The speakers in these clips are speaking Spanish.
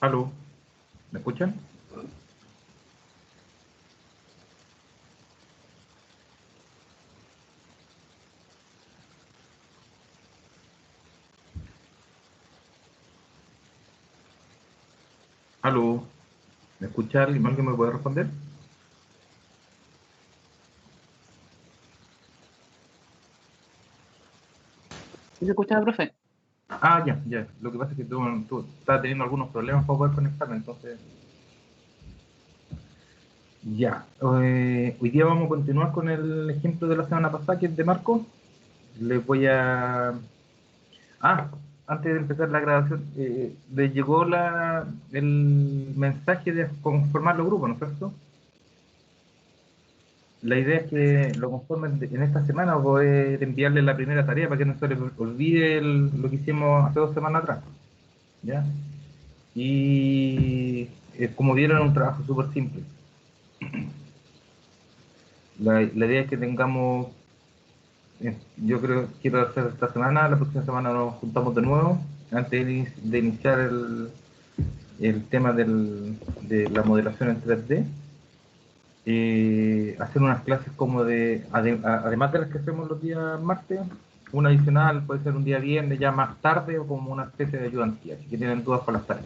Aló, ¿me escuchan? Aló, ¿me escucha alguien? ¿Alguien me puede responder? ¿Sí se escucha, profe? Ah, ya, ya. Lo que pasa es que tú estás teniendo algunos problemas para poder conectarme, entonces... Ya. Hoy día vamos a continuar con el ejemplo de la semana pasada, que es de Marco. Les voy a... Ah, antes de empezar la grabación, les llegó el mensaje de conformar los grupos, ¿no es cierto? La idea es que lo conformen en esta semana o poder enviarle la primera tarea para que no se les olvide lo que hicimos hace 2 semanas atrás, ¿ya? Y como vieron, es un trabajo súper simple. La idea es que tengamos, yo creo, quiero hacer esta semana, la próxima semana nos juntamos de nuevo, antes de iniciar el tema de la modelación en 3D. Hacer unas clases como además de las que hacemos los días martes, una adicional puede ser un día viernes ya más tarde o como una especie de ayudantía, así que tienen dudas para las tareas.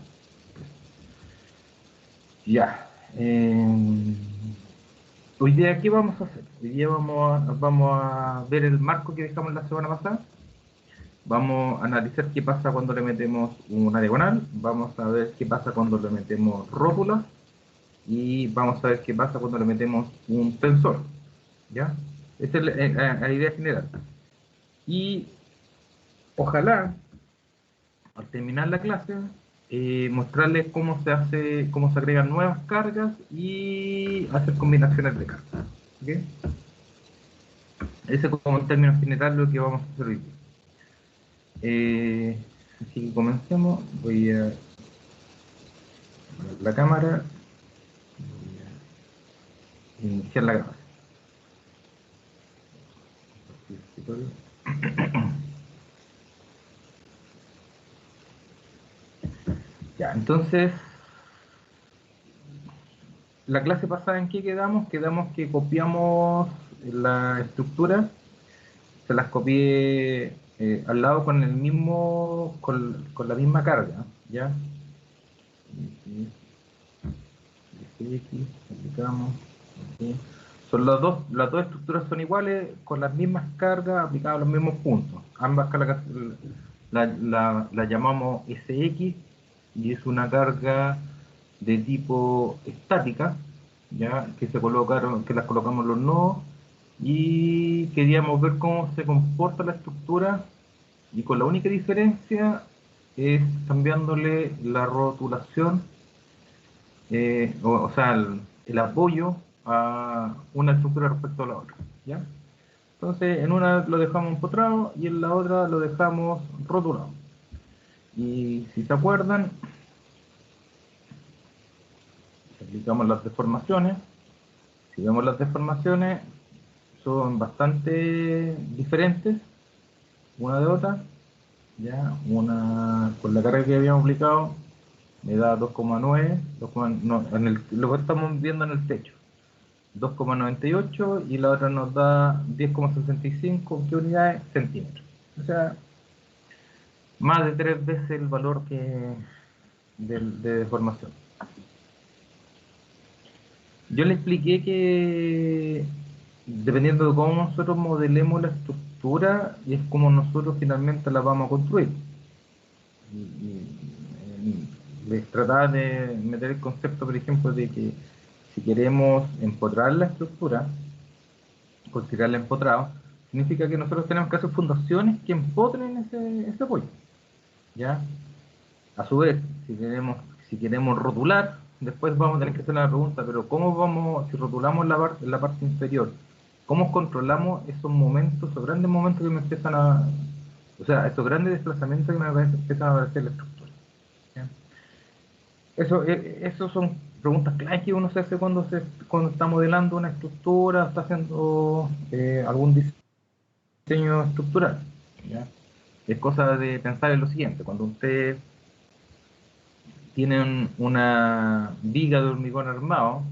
Ya. Hoy día, ¿qué vamos a hacer? Hoy día vamos a ver el marco que dejamos la semana pasada. Vamos a analizar qué pasa cuando le metemos una diagonal. Vamos a ver qué pasa cuando le metemos rótulas. Y vamos a ver qué pasa cuando le metemos un tensor. ¿Ya? Esa es la idea general. Y ojalá, al terminar la clase, mostrarles cómo se hace, cómo se agregan nuevas cargas y hacer combinaciones de cargas. ¿Okay? Ese es como en términos generales lo que vamos a hacer hoy día. Así que comencemos. Voy a poner la cámara. Voy a iniciar la grabación. Ya, entonces, la clase pasada, ¿en qué quedamos? Quedamos que copiamos la estructura, se las copié al lado con el mismo, con la misma carga, ¿ya? X, aplicamos, aquí. Son las dos estructuras son iguales, con las mismas cargas aplicadas a los mismos puntos. Ambas cargas la llamamos SX y es una carga de tipo estática, ya que que las colocamos los nodos y queríamos ver cómo se comporta la estructura y con la única diferencia es cambiándole la rotulación, o sea, el apoyo a una estructura respecto a la otra, ¿ya? Entonces, en una lo dejamos empotrado y en la otra lo dejamos rotulado. Y si se acuerdan, aplicamos las deformaciones. Si vemos las deformaciones, son bastante diferentes una de otra. Ya, una con la carga que habíamos aplicado me da 2,9, no, lo que estamos viendo en el techo, 2,98 y la otra nos da 10,65, ¿qué unidades? Centímetros. O sea, más de 3 veces el valor de deformación. Yo le expliqué que dependiendo de cómo nosotros modelemos la estructura, y es como nosotros finalmente la vamos a construir. Les trataba de meter el concepto, por ejemplo, de que si queremos empotrar la estructura, considerarla empotrado, significa que nosotros tenemos que hacer fundaciones que empotren ese apoyo. ¿Ya? A su vez, si queremos rotular, después vamos a tener que hacer la pregunta, pero ¿cómo vamos, si rotulamos la parte inferior, cómo controlamos esos momentos, esos grandes momentos que me empiezan o sea, esos grandes desplazamientos que me empiezan a aparecer en la estructura? ¿Ya? Eso son preguntas clave que uno se hace cuando está modelando una estructura, está haciendo algún diseño estructural. ¿Ya? Es cosa de pensar en lo siguiente: cuando usted tienen una viga de hormigón armado.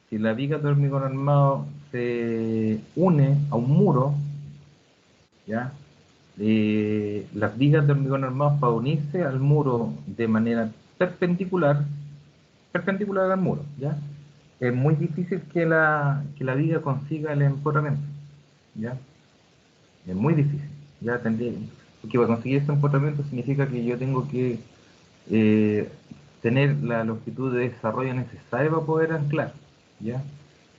Si la viga de hormigón armado se une a un muro, ¿ya? Las vigas de hormigón armado, para unirse al muro de manera perpendicular, perpendicular al muro, ¿ya? Es muy difícil que la viga consiga el empotramiento, ¿ya? Es muy difícil, ¿ya? Porque para conseguir ese empotramiento significa que yo tengo que eh, tener la longitud de desarrollo necesaria para poder anclar, ¿ya?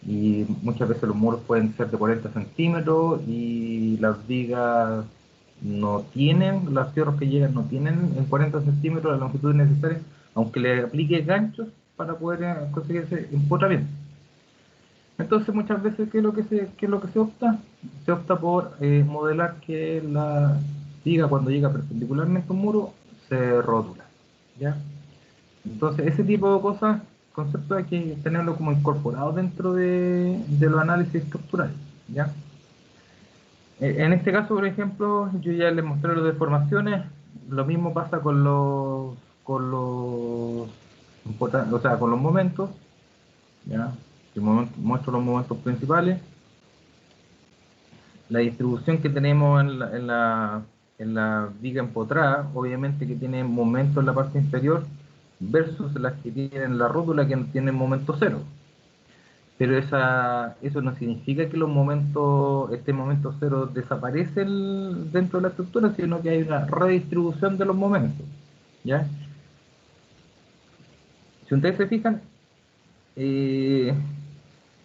Y muchas veces los muros pueden ser de 40 centímetros y las vigas no tienen, las fierros que llegan no tienen en 40 centímetros la longitud necesaria, aunque le aplique ganchos para poder conseguir ese empotramiento. Entonces muchas veces, ¿qué es lo que se opta? Se opta por modelar que la viga cuando llega perpendicularmente a un muro se rótula, ¿ya? Entonces ese tipo de cosas, conceptos hay que tenerlo como incorporado dentro de los análisis estructurales, ¿ya? En este caso, por ejemplo, yo ya les mostré las deformaciones, lo mismo pasa o sea, con los momentos, ¿ya? Si muestro los momentos principales, la distribución que tenemos en la viga empotrada, obviamente que tiene momento en la parte inferior, versus las que tienen la rótula que tienen momento cero. Pero eso no significa que este momento cero desaparece dentro de la estructura, sino que hay una redistribución de los momentos, ¿ya? Si ustedes se fijan, eh,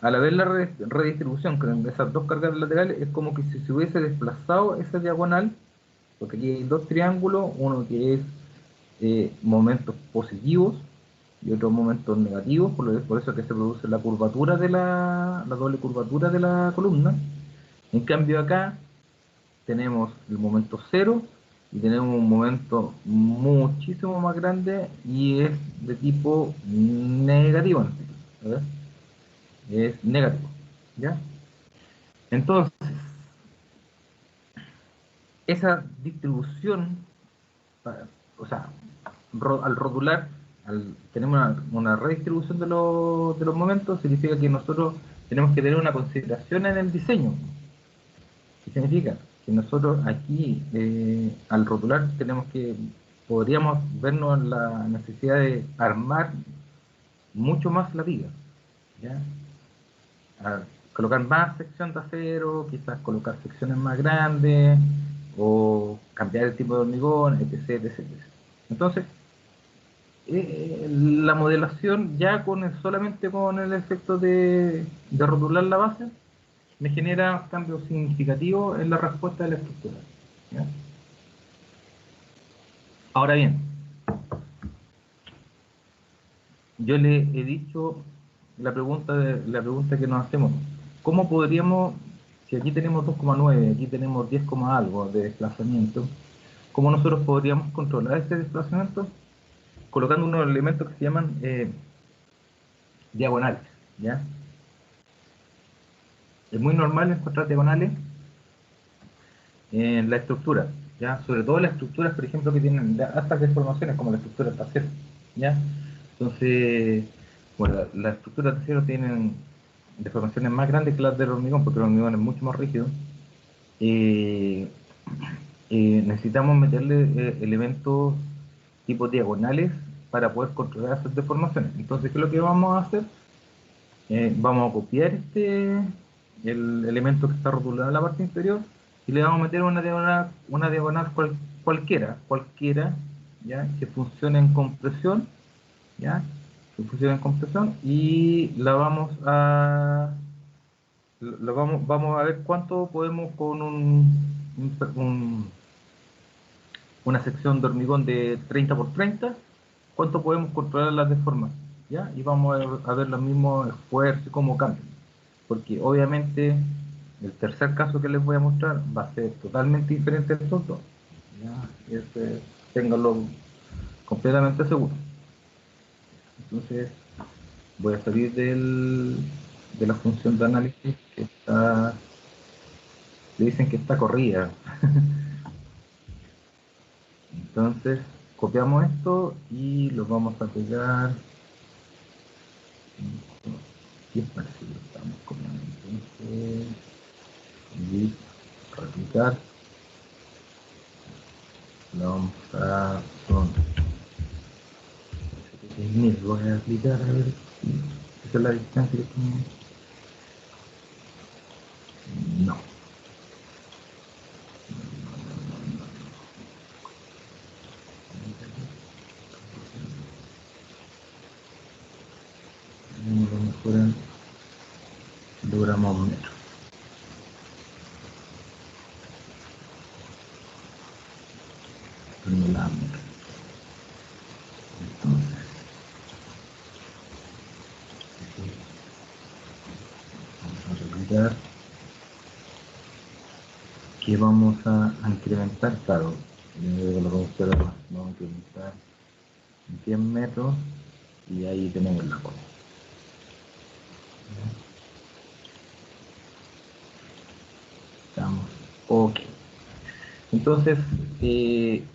al haber la redistribución con esas dos cargas laterales, es como que si se hubiese desplazado esa diagonal, porque aquí hay dos triángulos, uno que es momentos positivos y otros momentos negativos, por eso que se produce la curvatura la doble curvatura de la columna. En cambio acá tenemos el momento cero y tenemos un momento muchísimo más grande y es de tipo negativo, ¿verdad? Es negativo, ¿ya? Entonces, esa distribución, o sea, al rotular, tenemos una redistribución de los momentos, significa que nosotros tenemos que tener una consideración en el diseño. ¿Qué significa? Que nosotros aquí, al rotular, podríamos vernos en la necesidad de armar mucho más la viga, ¿ya? Colocar más sección de acero, quizás colocar secciones más grandes, o cambiar el tipo de hormigón, etc, etc, etc. Entonces, la modelación ya solamente con el efecto de rotular la base me genera cambios significativos en la respuesta de la estructura, ¿ya? Ahora bien, yo le he dicho la pregunta que nos hacemos, ¿cómo podríamos, si aquí tenemos 2,9, aquí tenemos 10, algo de desplazamiento, cómo nosotros podríamos controlar este desplazamiento? Colocando unos elementos que se llaman diagonales, ¿ya? Es muy normal encontrar diagonales en la estructura, ¿ya? Sobre todo las estructuras, por ejemplo, que tienen altas deformaciones, como la estructura de acero, ¿ya? Entonces, bueno, las estructuras de acero tienen deformaciones más grandes que las del hormigón, porque el hormigón es mucho más rígido. Eh, Necesitamos meterle elementos tipo diagonales para poder controlar esas deformaciones. Entonces, ¿qué es lo que vamos a hacer? Vamos a copiar el elemento que está rotulado en la parte inferior y le vamos a meter una diagonal cualquiera, ¿ya? Que funcione en compresión, ¿ya? Que funcione en compresión y vamos a ver cuánto podemos con un- una sección de hormigón de 30 por 30, cuánto podemos controlar las deformaciones, ¿ya? Y vamos a ver los mismos esfuerzos y cómo cambian. Porque obviamente el tercer caso que les voy a mostrar va a ser totalmente diferente de estos dos, ¿ya? Ténganlo completamente seguro. Entonces voy a salir de la función de análisis que le dicen que está corrida. Entonces copiamos esto y lo vamos a pegar. ¿Qué parece que lo estamos copiando? Entonces, y replicar. Lo vamos a son 6.000. Voy a aplicar a ver si esa es la distancia que tengo. No. Lo mejoran, logramos un metro. Terminamos. Entonces, vamos a replicar. Que vamos a incrementar, claro, vamos a incrementar 100 metros y ahí tenemos la cosa. Estamos ok. Entonces,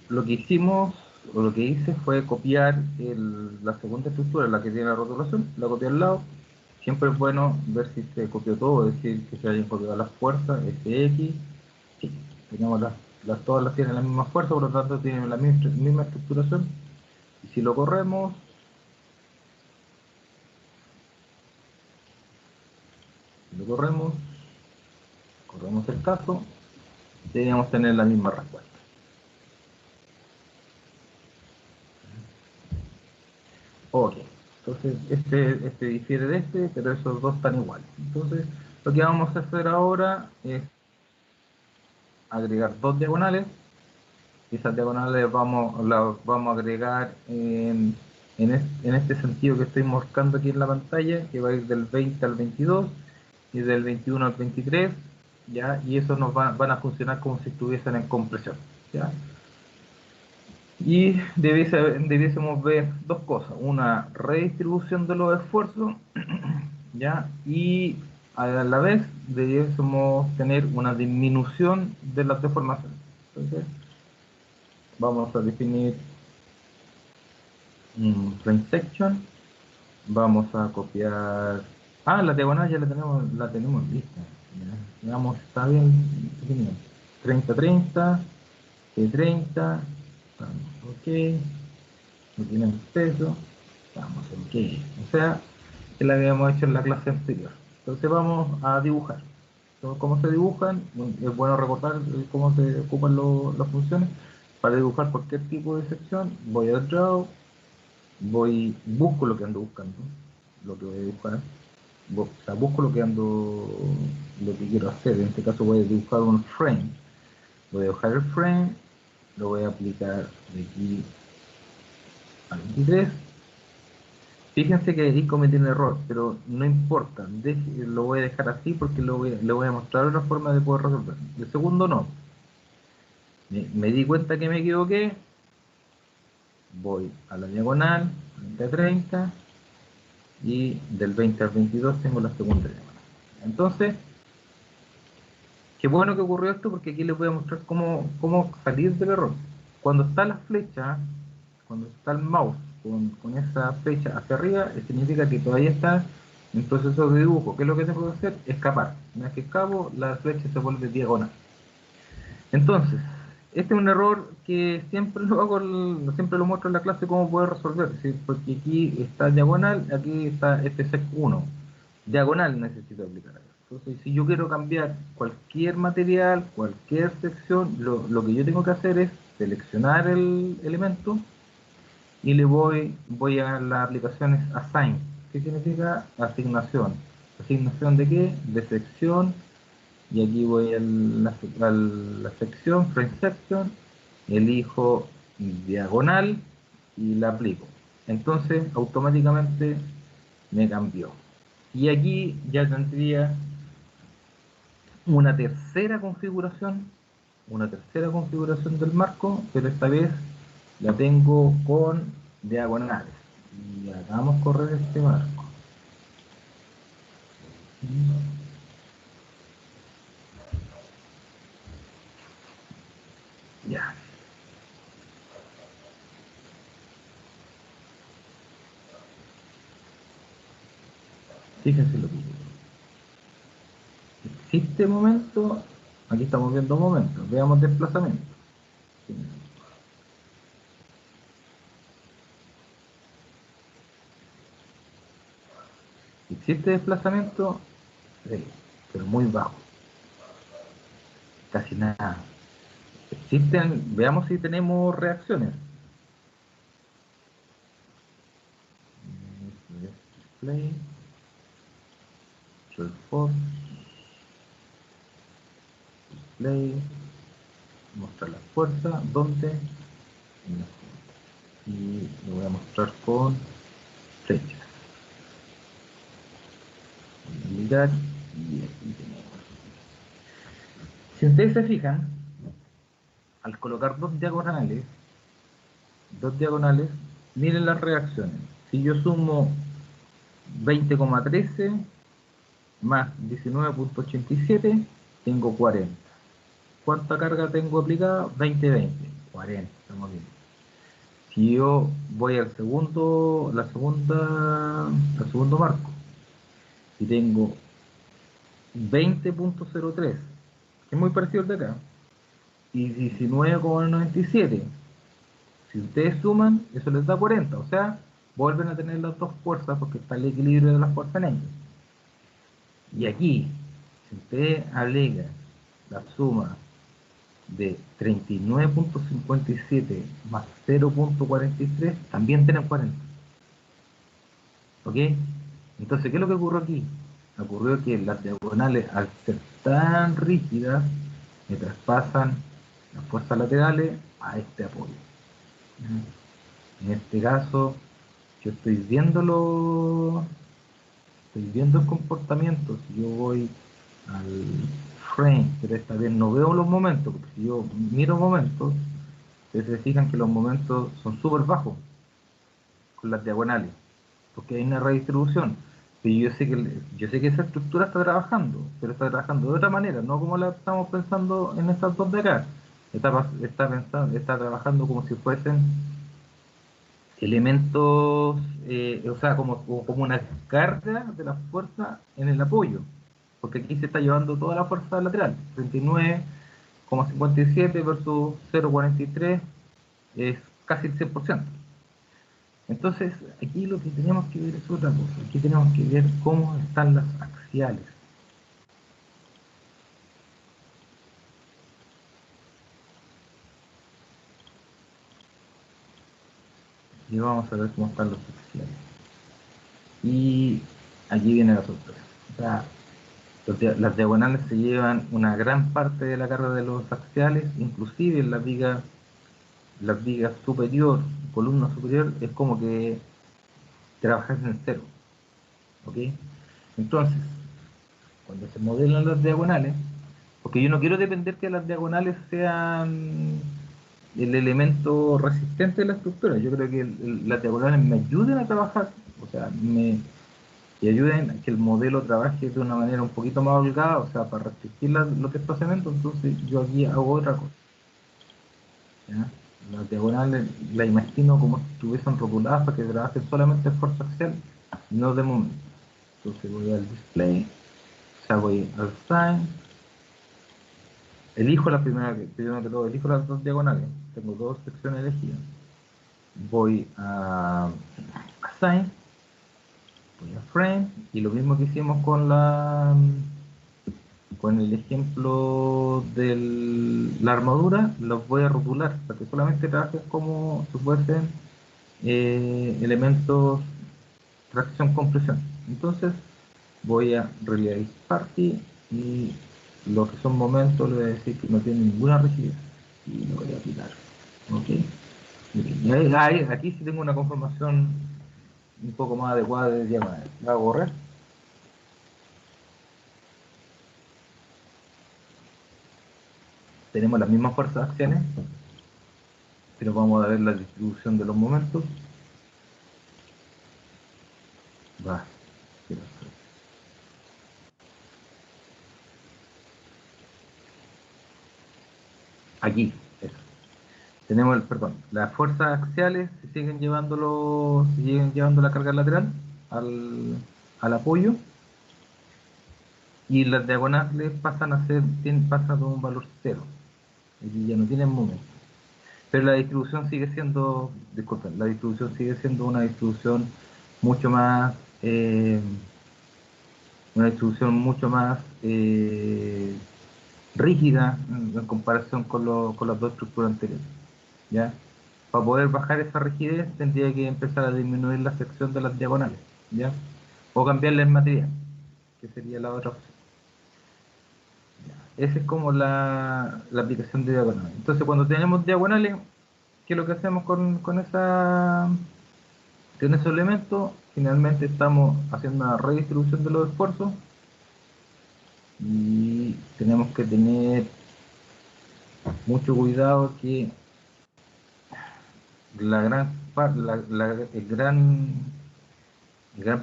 lo que hicimos, o lo que hice fue copiar la segunda estructura, la que tiene la rotulación, la copié al lado. Siempre es bueno ver si se copió todo, es decir, que se hayan copiado las fuerzas, FX. Sí, tenemos todas las tienen la misma fuerza, por lo tanto tienen la misma estructuración. Y si lo corremos, corremos el caso, deberíamos tener la misma respuesta. Ok, entonces este difiere de este, pero esos dos están iguales. Entonces, lo que vamos a hacer ahora es agregar dos diagonales. Esas diagonales las vamos a agregar en este sentido que estoy marcando aquí en la pantalla, que va a ir del 20 al 22 y del 21 al 23, ¿ya? Y eso van a funcionar como si estuviesen en compresión, ¿ya? Y debiésemos ver dos cosas, una redistribución de los esfuerzos, ¿ya? Y a la vez debiésemos tener una disminución de las deformaciones. Entonces, vamos a definir un plane section, vamos a copiar, la diagonal ya la tenemos lista, ¿ya? Digamos, está bien, 30, 30, 30, ok, no tienen peso, estamos ok, o sea, que la habíamos hecho en la clase anterior. Entonces vamos a dibujar. Entonces, ¿cómo se dibujan? Es bueno recordar cómo se ocupan las funciones. Para dibujar cualquier tipo de sección, voy a Draw, busco lo que ando buscando, lo que voy a dibujar, o sea, busco lo que quiero hacer. En este caso voy a dibujar un frame. Voy a dibujar el frame, lo voy a aplicar de aquí a 23. Fíjense que ahí cometí un error, pero no importa, lo voy a dejar así porque le voy a mostrar otra forma de poder resolver. El segundo no. Me di cuenta que me equivoqué, voy a la diagonal, 30 a 30, y del 20 al 22 tengo la segunda diagonal. Entonces, qué bueno que ocurrió esto porque aquí les voy a mostrar cómo salir del error. Cuando está la flecha, cuando está el mouse con esa flecha hacia arriba, significa que todavía está en proceso de dibujo. ¿Qué es lo que tengo que hacer? Escapar. Una vez que escapo, la flecha se vuelve diagonal. Entonces, este es un error que siempre lo hago, siempre lo muestro en la clase cómo poder resolver, ¿sí? Porque aquí está diagonal, aquí está este sec 1. Diagonal necesito aplicar acá. Entonces, si yo quiero cambiar cualquier material, cualquier sección, lo que yo tengo que hacer es seleccionar el elemento y voy a las aplicaciones assign. ¿Qué significa? Asignación. ¿Asignación de qué? De sección. Y aquí voy a la sección, frame section, elijo diagonal y la aplico. Entonces automáticamente me cambió. Y aquí ya tendría una tercera configuración del marco, pero esta vez la tengo con diagonales. Y acá vamos a correr este marco. Ya. Fíjense lo que digo. Existe momento, aquí estamos viendo momentos, veamos desplazamiento. Existe desplazamiento, sí, pero muy bajo, casi nada. Existen, veamos si tenemos reacciones. Display, show force, display, mostrar la fuerza, ¿dónde? En la fuerza. Y lo voy a mostrar con flechas. Voy a mirar y aquí tenemos. Si ustedes se fijan, al colocar dos diagonales, miren las reacciones. Si yo sumo 20,13 más 19,87, tengo 40. ¿Cuánta carga tengo aplicada? 20, 40, estamos bien. Si yo voy al segundo marco y tengo 20,03, que es muy parecido al de acá, y 19,97, si ustedes suman, eso les da 40, o sea, vuelven a tener las dos fuerzas porque está el equilibrio de las fuerzas en ellos. Y aquí, si ustedes agregan la suma de 39,57 más 0,43, también tienen 40. ¿Ok? Entonces, ¿qué es lo que ocurrió aquí? Ocurrió que las diagonales, al ser tan rígidas, me traspasan las fuerzas laterales a este apoyo. En este caso, yo estoy viendo el comportamiento. Si yo voy al frame, pero esta vez no veo los momentos, porque si yo miro momentos, ustedes se fijan que los momentos son súper bajos con las diagonales, porque hay una redistribución. Pero yo sé que esa estructura está trabajando, pero está trabajando de otra manera, no como la estamos pensando en estas dos de acá. Está trabajando como si fuesen elementos, o sea, como una carga de la fuerza en el apoyo, porque aquí se está llevando toda la fuerza lateral, 39,57 versus 0,43, es casi el 100%. Entonces, aquí lo que tenemos que ver es otra cosa, aquí tenemos que ver cómo están las axiales. Y vamos a ver cómo están los axiales. Y aquí viene la sorpresa. O sea, las diagonales se llevan una gran parte de la carga de los axiales, inclusive en las vigas superior, columna superior, es como que trabajas en cero. ¿Ok? Entonces, cuando se modelan las diagonales, porque yo no quiero depender que las diagonales sean el elemento resistente de la estructura, yo creo que las diagonales me ayuden a trabajar, o sea, y ayuden a que el modelo trabaje de una manera un poquito más holgada, o sea, para restringir los desplazamientos. Entonces yo aquí hago otra cosa. ¿Ya? Las diagonales la imagino como si estuviesen rotuladas para que trabajen solamente en fuerza axial, no de momento. Entonces voy al display, o sea, voy al sign, elijo primero que todo, elijo las dos diagonales, tengo dos secciones elegidas. Voy a sign, voy a frame, y lo mismo que hicimos con el ejemplo de la armadura, los voy a rotular para que solamente trabajen como si fuesen elementos tracción-compresión. Entonces voy a Release Party y lo que son momentos le voy a decir que no tiene ninguna rigidez y lo voy a aplicar. ¿Ok? Y aquí sí tengo una conformación un poco más adecuada de diagonal. La voy a borrar. Tenemos las mismas fuerzas axiales, pero vamos a ver la distribución de los momentos. Va. Aquí, eso. Tenemos las fuerzas axiales se siguen llevando la carga lateral al apoyo, y las diagonales pasan a ser, pasan de un valor cero, y ya no tienen momento. Pero la distribución sigue siendo, disculpen, la distribución sigue siendo una distribución mucho más, rígida en comparación con las dos estructuras anteriores, ¿ya? Para poder bajar esa rigidez tendría que empezar a disminuir la sección de las diagonales, ¿ya? O cambiarle el material, que sería la otra opción. Esa es como la aplicación de diagonales. Entonces, cuando tenemos diagonales, ¿qué es lo que hacemos con esos elementos? Finalmente estamos haciendo una redistribución de los esfuerzos y tenemos que tener mucho cuidado que el gran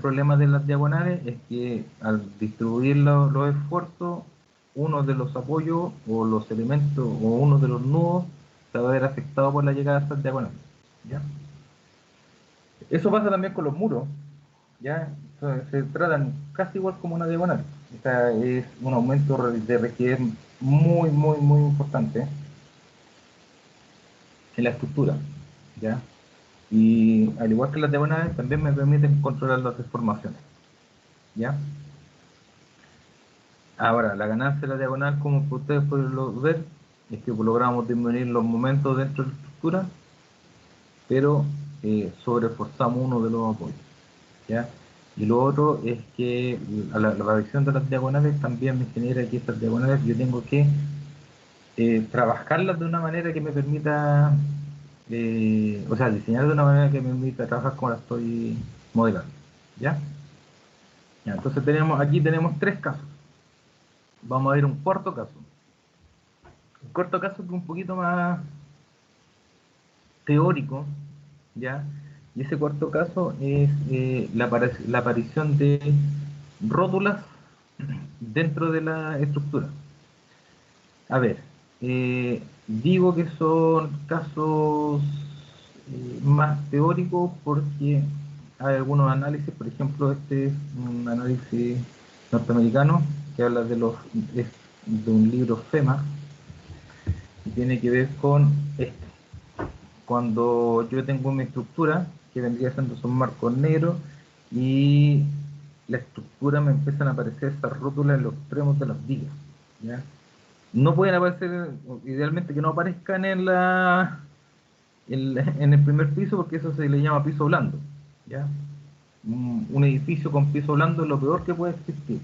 problema de las diagonales es que al distribuir los esfuerzos, uno de los apoyos o los elementos o uno de los nudos se va a ver afectado por la llegada de estas diagonales, ¿ya? Eso pasa también con los muros, ¿ya? Entonces, se tratan casi igual como una diagonal. Esta es un aumento de rigidez muy, muy, muy importante en la estructura, ¿ya? Y al igual que las diagonales, también me permiten controlar las deformaciones, ¿ya? Ahora, la ganancia de la diagonal, como ustedes pueden ver, es que logramos disminuir los momentos dentro de la estructura, pero sobreforzamos uno de los apoyos, ¿ya? Y lo otro es que la reacción de las diagonales también me genera que estas diagonales yo tengo que trabajarlas de una manera que me permita, o sea, diseñar de una manera que me permita trabajar como la estoy modelando, ¿ya? Ya, entonces aquí tenemos tres casos. Vamos a ver un cuarto caso. Un cuarto caso que es un poquito más teórico, ¿ya? Y ese cuarto caso es la aparición de rótulas dentro de la estructura. A ver, digo que son casos más teóricos porque hay algunos análisis, por ejemplo, este es un análisis norteamericano que habla es de un libro FEMA y tiene que ver con esto. Cuando yo tengo mi estructura, que vendría siendo son marcos negros, y la estructura me empiezan a aparecer estas rótulas en los extremos de las vigas, ¿ya? No pueden aparecer, idealmente que no aparezcan en el primer piso, porque eso se le llama piso blando, ¿ya? Un edificio con piso blando es lo peor que puede existir.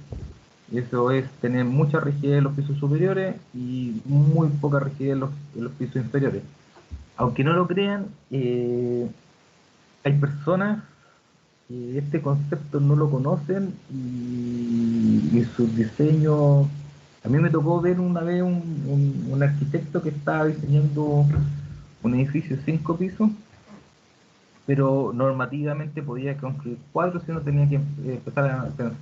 Eso es tener mucha rigidez en los pisos superiores y muy poca rigidez en los pisos inferiores. Aunque no lo crean, hay personas que este concepto no lo conocen y sus diseños. A mí me tocó ver una vez un arquitecto que estaba diseñando un edificio de 5 pisos, pero normativamente podía construir 4 si no tenía que empezar a pensar.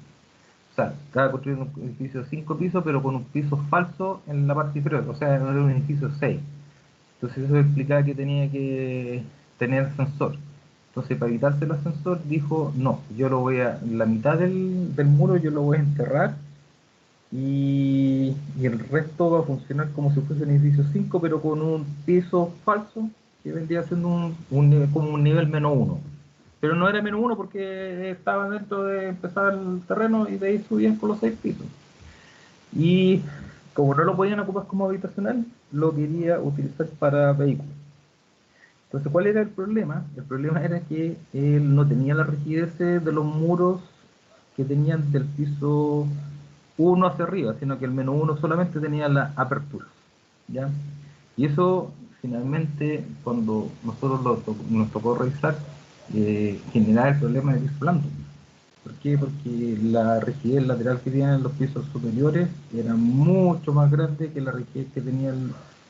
O sea, estaba construyendo un edificio de 5 pisos, pero con un piso falso en la parte inferior, o sea, no era un edificio de 6. Entonces eso explicaba que tenía que tener ascensor. Entonces para evitarse el ascensor dijo, no, yo lo voy a, la mitad del muro yo lo voy a enterrar y el resto va a funcionar como si fuese un edificio 5 pero con un piso falso que vendría siendo como un nivel -1. Pero no era -1 porque estaba dentro de empezar el terreno y de ahí subían por los 6 pisos. Y como no lo podían ocupar como habitacional, lo quería utilizar para vehículos. Entonces, ¿cuál era el problema? El problema era que él no tenía la rigidez de los muros que tenían del piso 1 hacia arriba, sino que el -1 solamente tenía la apertura, ¿ya? Y eso, finalmente, cuando nosotros nos tocó revisar, generaba el problema de piso blando. ¿Por qué? Porque la rigidez lateral que tenían los pisos superiores era mucho más grande que la rigidez que tenía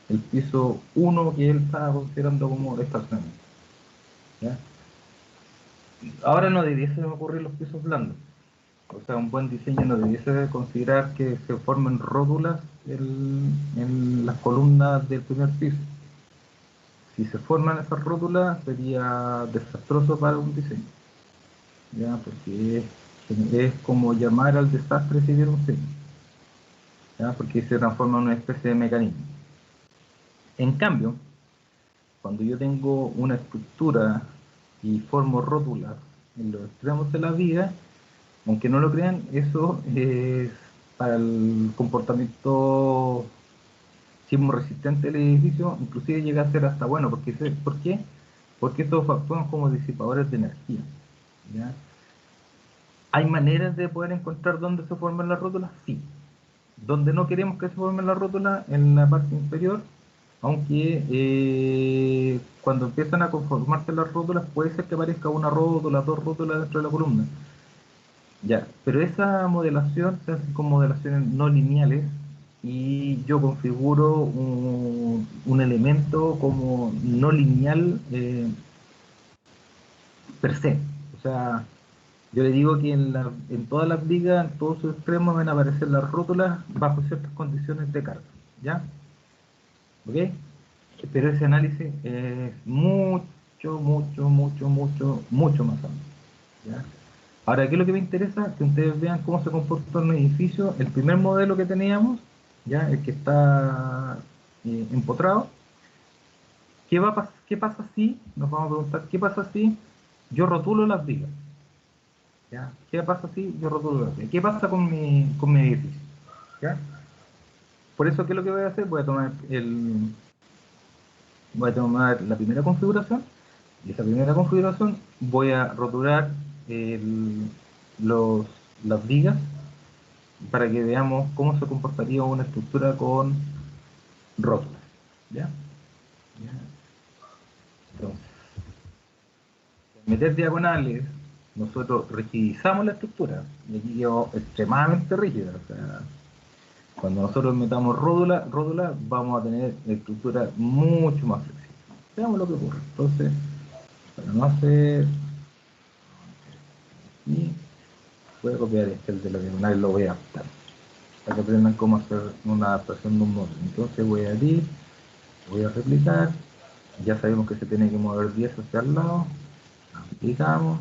el piso 1 que él estaba considerando como estacionamiento, ¿ya? Ahora no debiese ocurrir los pisos blandos. O sea, un buen diseño no debiese considerar que se formen rótulas en las columnas del primer piso. Si se forman esas rótulas sería desastroso para un diseño, ¿ya? Porque es como llamar al desastre si viene un signo. ¿ya? Porque se transforma en una especie de mecanismo. En cambio, cuando yo tengo una estructura y formo rótulas en los extremos de la viga, aunque no lo crean, eso es para el comportamiento sismo resistente del edificio, inclusive llega a ser hasta bueno, ¿por qué? Porque estos actúan como disipadores de energía, ¿ya? ¿Hay maneras de poder encontrar dónde se forman las rótulas? Sí. Donde no queremos que se formen las rótulas, en la parte inferior, aunque cuando empiezan a conformarse las rótulas, puede ser que aparezca una rótula, dos rótulas dentro de la columna. Ya, pero esa modelación se hace con modelaciones no lineales y yo configuro un elemento como no lineal per se. O sea, yo le digo que en todas las vigas, en todos sus extremos, van a aparecer las rótulas bajo ciertas condiciones de carga. ¿Ya? ¿Ok? Pero ese análisis es mucho más amplio. ¿Ya? Ahora, ¿qué es lo que me interesa? Que ustedes vean cómo se comportó un edificio. El primer modelo que teníamos, ya el que está empotrado, ¿qué pasa si? Nos vamos a preguntar, ¿qué pasa si yo rotulo las vigas? ¿Ya? ¿Qué pasa si yo rotulo las vigas? ¿Qué pasa con mi edificio? ¿Ya? Por eso, ¿qué es lo que voy a hacer? Voy a tomar la primera configuración, y esa primera configuración voy a rotular el- los, las vigas para que veamos cómo se comportaría una estructura con rótulas. ¿Ya? ¿Ya? Entonces, meter diagonales, nosotros rigidizamos la estructura, y aquí quedó extremadamente rígida. O sea, cuando nosotros metamos rótula, vamos a tener estructura mucho más flexible. Veamos lo que ocurre. Entonces, para no hacer... Y voy a copiar el de la diagonal y lo voy a adaptar, para que aprendan cómo hacer una adaptación de un módulo. Entonces voy a abrir, voy a replicar, ya sabemos que se tiene que mover 10 hacia el lado, aplicamos,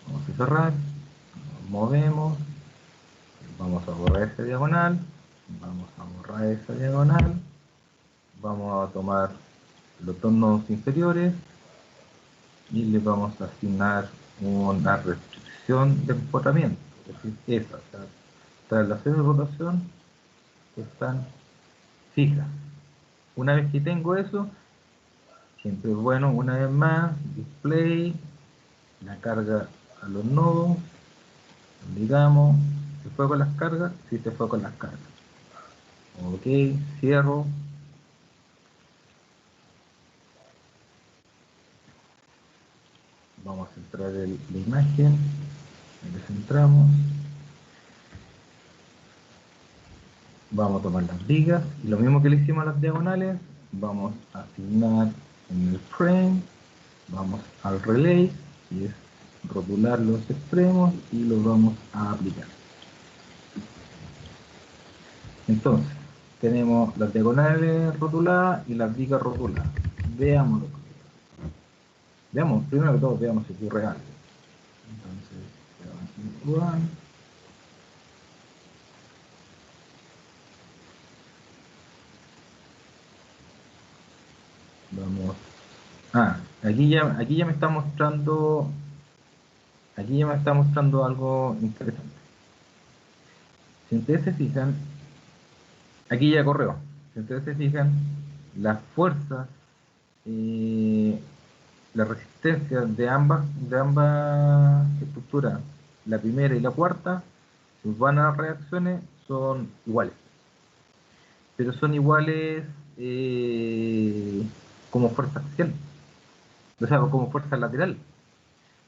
vamos a cerrar, nos movemos, vamos a borrar esa diagonal, vamos a borrar esa diagonal, vamos a tomar los dos nodos inferiores y le vamos a asignar una restricción de empotramiento, es decir, esa, o sea, traslación y rotación están fijas. Una vez que tengo eso, siempre es bueno, una vez más, display, la carga a los nodos, digamos, ¿se fue con las cargas? Sí, se fue con las cargas. Ok, cierro. Vamos a centrar la imagen, le centramos. Vamos a tomar las vigas, y lo mismo que le hicimos a las diagonales, vamos a asignar en el frame, vamos al relay, y es rotular los extremos, y lo vamos a aplicar. Entonces, tenemos las diagonales rotuladas y las vigas rotuladas. Veámoslo. Veamos, primero que todo, veamos si ocurre algo. Entonces, veamos si vamos. Aquí ya me está mostrando. Aquí ya me está mostrando algo interesante. Si ustedes se fijan, aquí ya corrió. Si ustedes se fijan, las fuerzas, la resistencia de ambas estructuras, la primera y la cuarta, sus van a reacciones son iguales. Pero son iguales como fuerza axial, o sea, como fuerza lateral.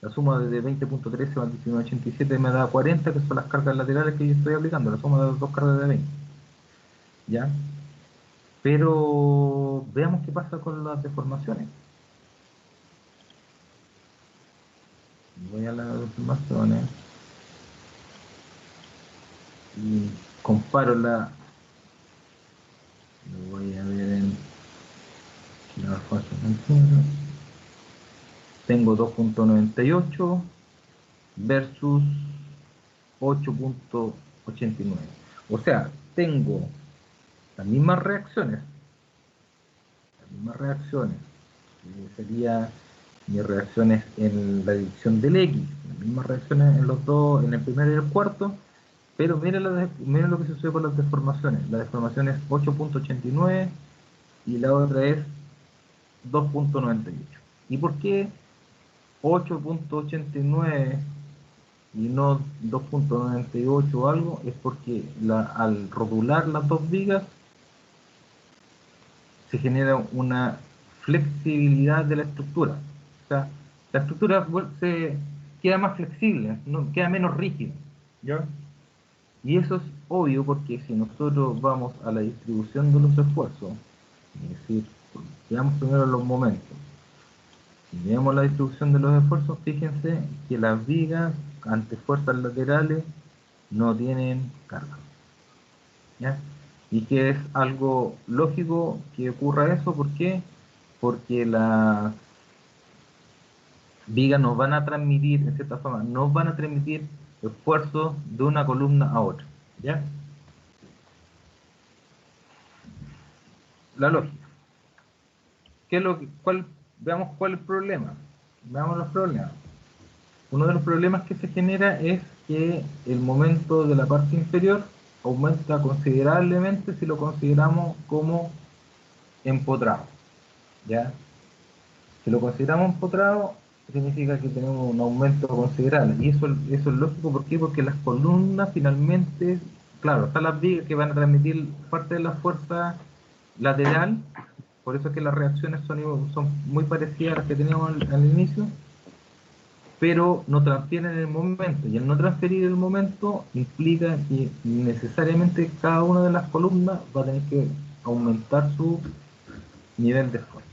La suma de 20.13 más 19.87 me da 40, que son las cargas laterales que yo estoy aplicando, la suma de las dos cargas de 20. ¿Ya? Pero veamos qué pasa con las deformaciones. Voy a las deformaciones y comparo lo voy a ver en la fase continua. Tengo 2.98 versus 8.89. O sea, tengo las mismas reacciones, sería mis reacciones en la división del X, las mismas reacciones en los dos, en el primero y el cuarto, pero miren lo que sucede con las deformaciones. La deformación es 8.89 y la otra es 2.98. ¿Y por qué 8.89 y no 2.98 o algo? Es porque al rotular las dos vigas se genera una flexibilidad de la estructura. O sea, la estructura se queda más flexible, no, queda menos rígida, ¿ya? Y eso es obvio porque si nosotros vamos a la distribución de los esfuerzos, es decir, veamos primero los momentos. Si vemos la distribución de los esfuerzos, fíjense que las vigas ante fuerzas laterales no tienen carga, ¿ya? Y que es algo lógico que ocurra eso. ¿Por qué? Porque las vigas nos van a transmitir, en cierta forma, nos van a transmitir esfuerzos de una columna a otra, ¿ya? La lógica. Veamos cuál es el problema. Veamos los problemas. Uno de los problemas que se genera es que el momento de la parte inferior aumenta considerablemente si lo consideramos como empotrado, ¿ya? Si lo consideramos empotrado, significa que tenemos un aumento considerable. Y eso es lógico. ¿Por qué? Porque las columnas finalmente, claro, están las vigas que van a transmitir parte de la fuerza lateral. Por eso es que las reacciones son muy parecidas a las que teníamos al inicio, pero no transfieren el momento. Y el no transferir el momento implica que necesariamente cada una de las columnas va a tener que aumentar su nivel de esfuerzo,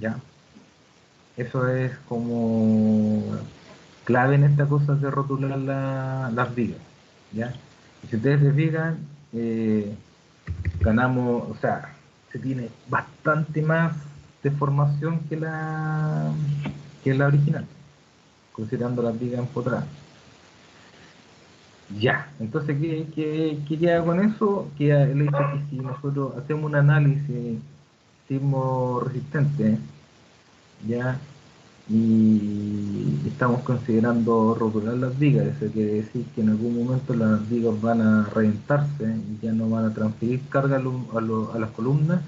¿ya? Eso es como clave en esta cosa de rotular las vigas, ¿ya? Y si ustedes se fijan, ganamos, o sea, se tiene bastante más deformación que la original, considerando las vigas empotradas. Ya, entonces, ¿qué queda con eso? Queda el hecho que si nosotros hacemos un análisis sismo resistente, ya, y estamos considerando rotular las vigas, eso quiere decir que en algún momento las vigas van a reventarse y ya no van a transferir carga a las columnas.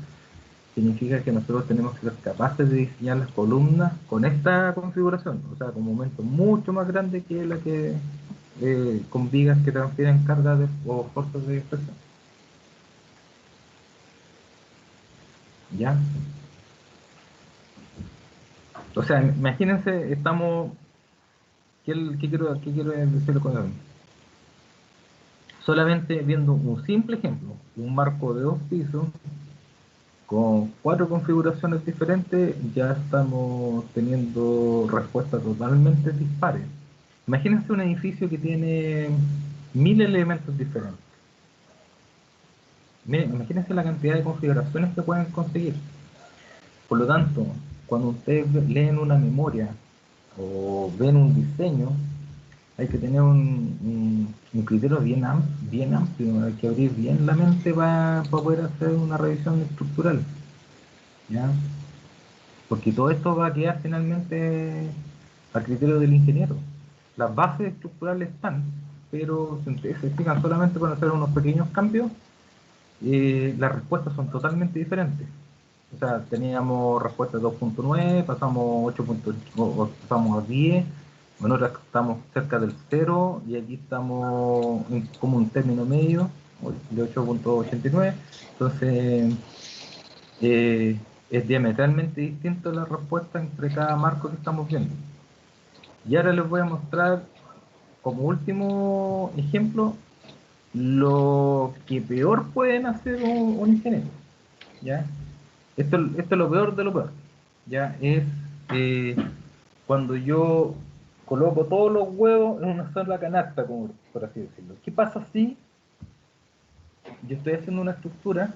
Significa que nosotros tenemos que ser capaces de diseñar las columnas con esta configuración, o sea, con momentos mucho más grandes que la que con vigas que transfieren carga o fuerzas de dispersión. ¿Ya? O sea, imagínense, estamos... ¿Qué quiero decir con eso? Solamente viendo un simple ejemplo, un marco de 2 pisos, con 4 configuraciones diferentes, ya estamos teniendo respuestas totalmente dispares. Imagínense un edificio que tiene 1000 elementos diferentes. Miren, imagínense la cantidad de configuraciones que pueden conseguir. Por lo tanto, cuando ustedes leen una memoria o ven un diseño, hay que tener un criterio bien amplio, hay que abrir bien la mente para poder hacer una revisión estructural, ¿ya? Porque todo esto va a quedar finalmente a criterio del ingeniero. Las bases estructurales están, pero si ustedes se fijan solamente para hacer unos pequeños cambios, las respuestas son totalmente diferentes. O sea, teníamos respuesta 2.9, pasamos 8. Pasamos a 10, bueno, ahora estamos cerca del 0 y aquí estamos como un término medio de 8.89. Entonces, es diametralmente distinto la respuesta entre cada marco que estamos viendo. Y ahora les voy a mostrar como último ejemplo lo que peor pueden hacer un ingeniero, ¿ya? Esto es lo peor de lo peor, ¿ya? Es cuando yo coloco todos los huevos en una sola canasta, como por así decirlo. ¿Qué pasa si yo estoy haciendo una estructura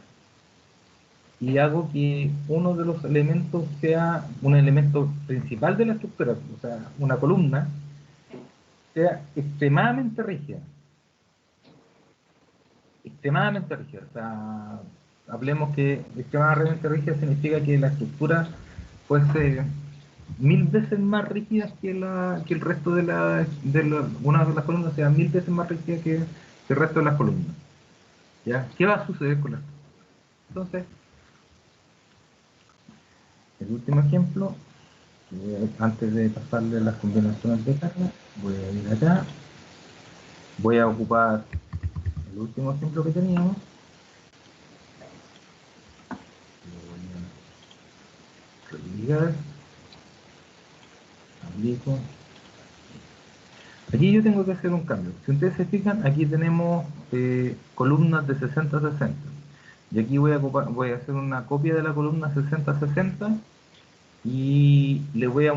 y hago que uno de los elementos sea un elemento principal de la estructura, o sea, una columna, sea extremadamente rígida? extremadamente rígida. O sea, hablemos que extremadamente rígida significa que la estructura fuese 1000 veces más rígida que el resto una de las columnas sea 1000 veces más rígida que el resto de las columnas. ¿Ya? ¿Qué va a suceder con esto? Entonces, el último ejemplo, antes de pasarle las combinaciones de carga, voy a ir acá, voy a ocupar el último ejemplo que teníamos, lo voy a religar, aplico. Aquí yo tengo que hacer un cambio. Si ustedes se fijan, aquí tenemos columnas de 60 a 60. Y aquí voy a hacer una copia de la columna 60 a 60 y voy a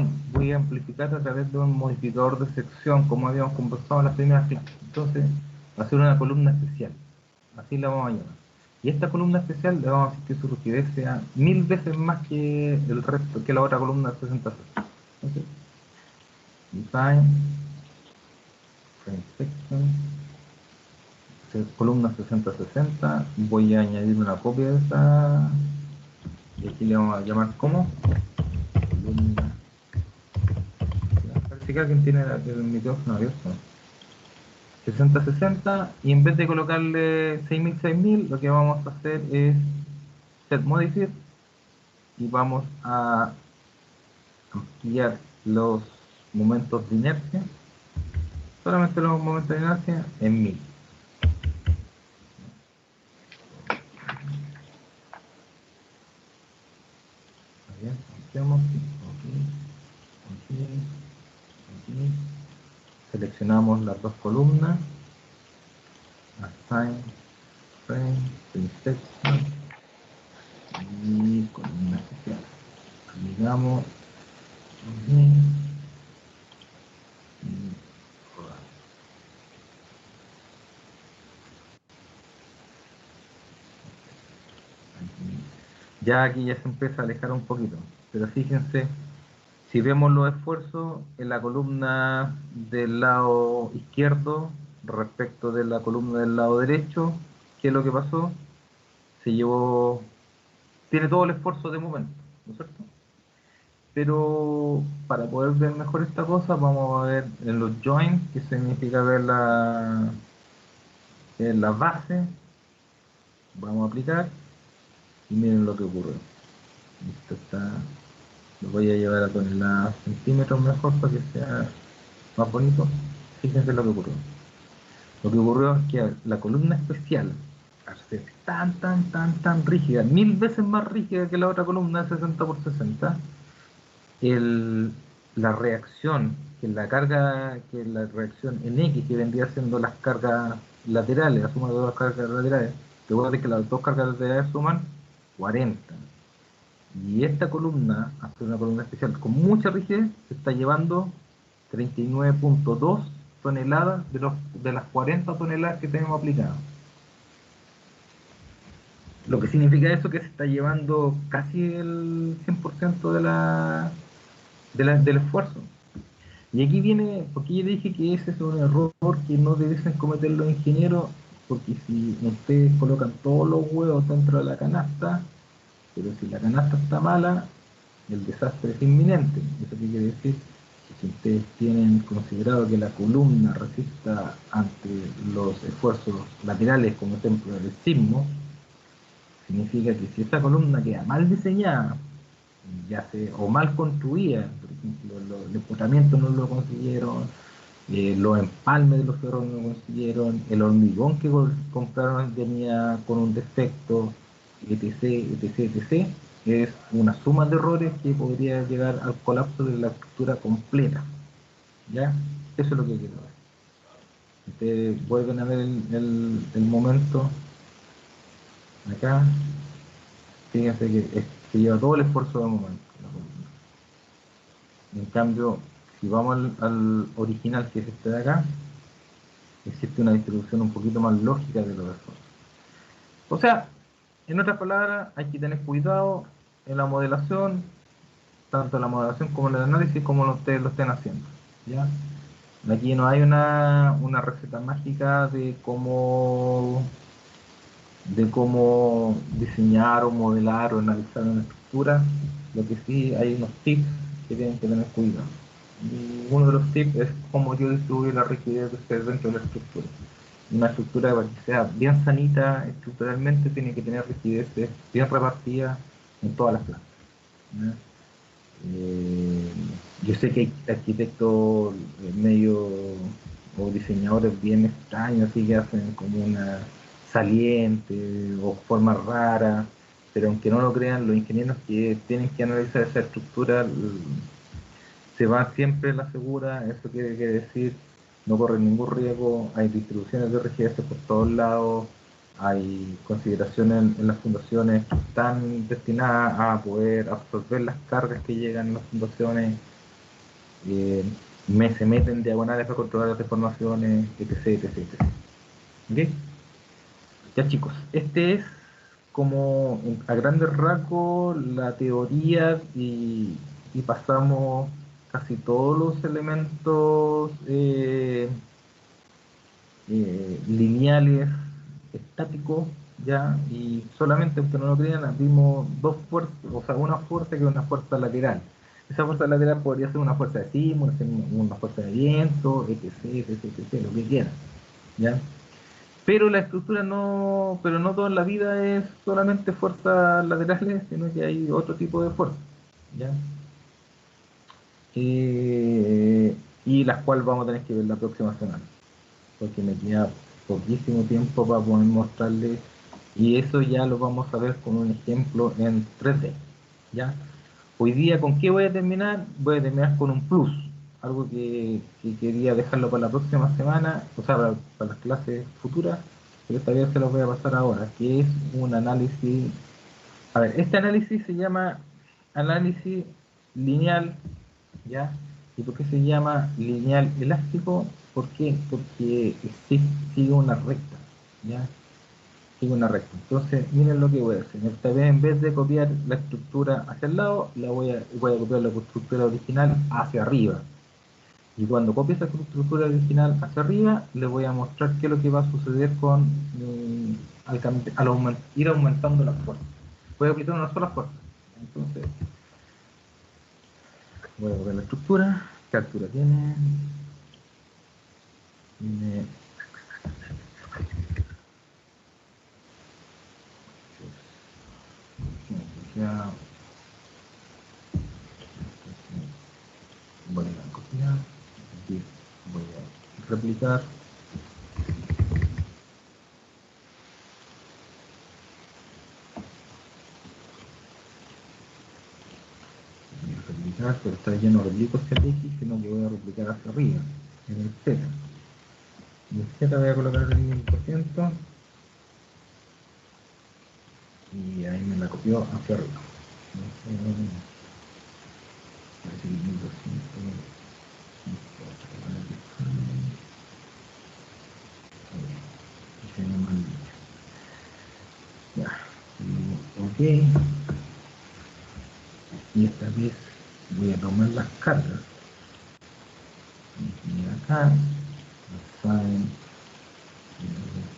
amplificar a través de un modificador de sección, como habíamos conversado en las primeras clases. Entonces, va a ser una columna especial. Así la vamos a llamar. Y esta columna especial le vamos a decir que su rigidez sea 1000 veces más que el resto, que la otra columna de 60 a 60. Entonces, define frame section, columna 60-60, voy a añadir una copia de esta, y aquí le vamos a llamar como columna. Parece que alguien tiene el micrófono abierto. 60-60, y en vez de colocarle 6000 lo que vamos a hacer es set modifier y vamos a ampliar los momentos de inercia, solamente los momentos de inercia en 1000. Bien, ampliamos, aquí, seleccionamos las dos columnas, assign, frame, section y columna especial. Aplicamos, ya aquí ya se empieza a alejar un poquito, pero fíjense, si vemos los esfuerzos en la columna del lado izquierdo respecto de la columna del lado derecho, ¿qué es lo que pasó? Tiene todo el esfuerzo de momento, ¿no es cierto? Pero para poder ver mejor esta cosa, vamos a ver en los joins, que significa ver la base, vamos a aplicar, y miren lo que ocurre. Esto está, lo voy a llevar a toneladas centímetros mejor para que sea más bonito. Fíjense lo que ocurrió. Lo que ocurrió es que la columna especial, al ser tan rígida, 1000 veces más rígida que la otra columna de 60×60, la reacción, que la reacción en X, que vendría siendo las cargas laterales, la suma de dos cargas laterales, recuerden que las dos cargas laterales suman 40. Y esta columna, hace una columna especial con mucha rigidez, se está llevando 39.2 toneladas de las 40 toneladas que tenemos aplicadas. Lo que significa eso que se está llevando casi el 100% del esfuerzo. Y aquí viene, porque yo dije que ese es un error que no deben cometer los ingenieros, porque si ustedes colocan todos los huevos dentro de la canasta, pero si la canasta está mala, el desastre es inminente. ¿Eso qué quiere decir? Que si ustedes tienen considerado que la columna resista ante los esfuerzos laterales, como ejemplo el sismo, significa que si esta columna queda mal diseñada, o mal construida, por ejemplo, el empotamiento no lo consiguieron, los empalmes de los ferros no lo consiguieron, el hormigón que compraron venía con un defecto, etc., es una suma de errores que podría llegar al colapso de la estructura completa. ¿Ya? Eso es lo que quiero ver. Ustedes vuelven a ver el momento acá. Fíjense que lleva todo el esfuerzo del momento. En cambio, si vamos al original, que es este de acá, existe una distribución un poquito más lógica de los esfuerzos. O sea, en otras palabras, hay que tener cuidado en la modelación, tanto la modelación como el análisis, como ustedes lo estén haciendo. ¿Ya? Aquí no hay una receta mágica de cómo de cómo diseñar o modelar o analizar una estructura, lo que sí hay unos tips que tienen que tener cuidado. Y uno de los tips es cómo yo distribuyo la rigidez de ustedes dentro de la estructura. Una estructura para que sea bien sanita estructuralmente tiene que tener rigidez bien repartida en todas las plantas, ¿no? Eh, yo sé que hay arquitectos medio o diseñadores bien extraños, así que hacen como una saliente o forma rara, pero aunque no lo crean, los ingenieros que tienen que analizar esa estructura se van siempre en la segura. Eso quiere decir no corren ningún riesgo, hay distribuciones de rigidez por todos lados, hay consideraciones en las fundaciones que están destinadas a poder absorber las cargas que llegan en las fundaciones, eh, se meten diagonales para controlar las deformaciones, etc, etc, etc. ¿Ok? Ya chicos, este es como a grandes rasgos la teoría y pasamos casi todos los elementos lineales, estáticos, ya, y solamente, aunque no lo crean, vimos dos fuerzas, o sea, una fuerza que es una fuerza lateral. Esa fuerza lateral podría ser una fuerza de sismo, una fuerza de viento, etc, etc, etc, lo que quieran, ¿ya? Pero la estructura no, pero no toda la vida es solamente fuerzas laterales, sino que hay otro tipo de fuerzas, ¿ya? Y las cuales vamos a tener que ver la próxima semana, porque me queda poquísimo tiempo para poder mostrarles, y eso ya lo vamos a ver con un ejemplo en 3D, ¿ya? Hoy día, ¿con qué voy a terminar? Voy a terminar con un plus, algo que quería dejarlo para la próxima semana, o sea, para las clases futuras, pero esta vez se los voy a pasar ahora, que es un análisis. A ver, este análisis se llama análisis lineal, ¿ya? ¿Y por qué se llama lineal elástico? ¿Por qué? Porque sigue una recta, ¿ya? Sigue una recta. Entonces, miren lo que voy a hacer. Esta vez, en vez de copiar la estructura hacia el lado, voy a copiar la estructura original hacia arriba. Y cuando copie esa estructura original hacia arriba, les voy a mostrar qué es lo que va a suceder con ir aumentando las fuerzas. Voy a aplicar una sola fuerza. Entonces, voy a copiar la estructura. ¿Qué altura tiene? Tiene ya, voy a copiar, aquí voy a replicar, pero está lleno de replico hacia el X, sino que voy a replicar hacia arriba, en el Z. En el Z voy a colocar el 1000%, y ahí me la copió hacia arriba. Parece que 1200. Ya, ok, y esta vez voy a tomar las cargas y acá assign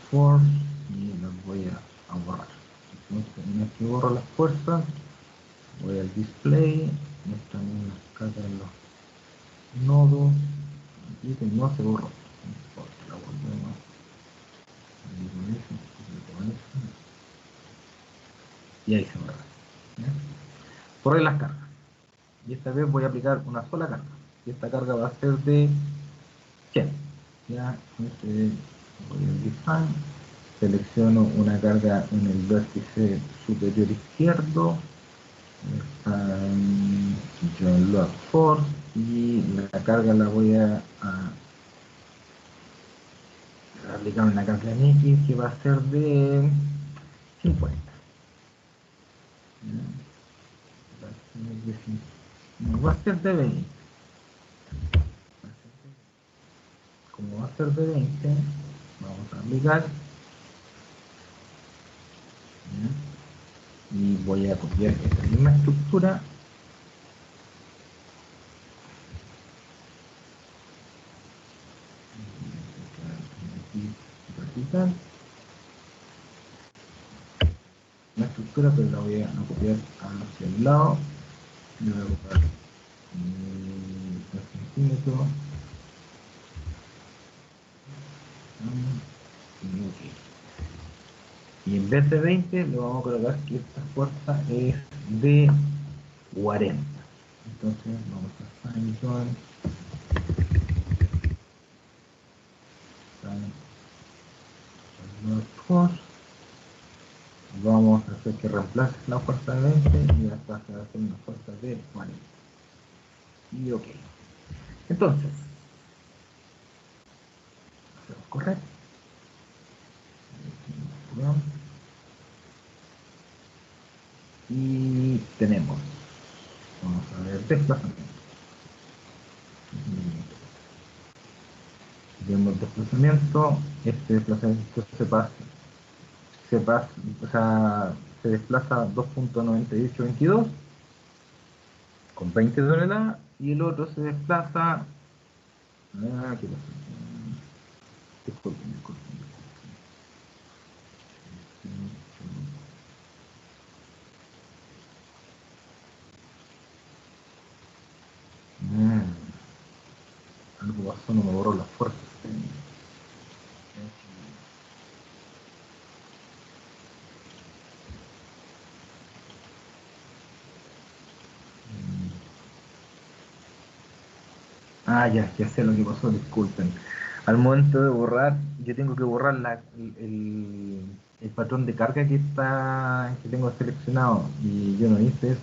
force y las voy a borrar. Entonces, una vez que borro las fuerzas, voy al display, me están las cargas en los nodos, aquí que no se borró, no importa, la volvemos y ahí se borra. Borré las cargas. Y esta vez voy a aplicar una sola carga. Y esta carga va a ser de 100. Ya, entonces voy a design, selecciono una carga en el vértice superior izquierdo, John Locke Force, y la carga la voy a aplicar una carga en X que va a ser de 50. No va a ser de 20. Como va a ser de 20, vamos a aplicar, ¿ya? Y voy a copiar esta misma estructura aquí, vertical, estructura, pero la voy a copiar hacia el lado. Le voy a copiar 3 centímetros. Y en vez de 20 le vamos a colocar que esta fuerza es de 40. Entonces vamos a sin join, vamos a hacer que reemplace la fuerza de 20 y hasta hacer una fuerza de 40. Y ok. Entonces, hacemos correcto. Y tenemos, vamos a ver, desplazamiento. Vemos desplazamiento, este desplazamiento o sea, se desplaza 2.9822 con 20 toneladas y el otro se desplaza, ¿qué pasa? Disculpen. Algo pasó, no me borró las fuerzas. Ya sé lo que pasó, disculpen. Al momento de borrar, yo tengo que borrar el patrón de carga que tengo seleccionado y yo no hice eso.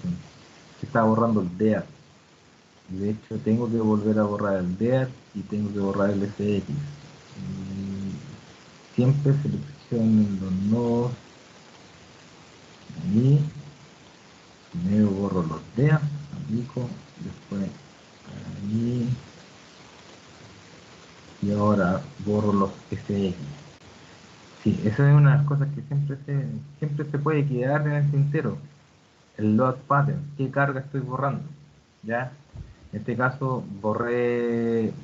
Estaba borrando el DEAT. Y de hecho tengo que volver a borrar el DEAT y tengo que borrar el SX. Y siempre seleccionen los nodos y primero borro los DEAT, aplico, después ahí y ahora borro los SX. Sí, esa es una de las cosas que siempre se puede quedar en el tintero. El load pattern, qué carga estoy borrando, ¿ya? En este caso borré,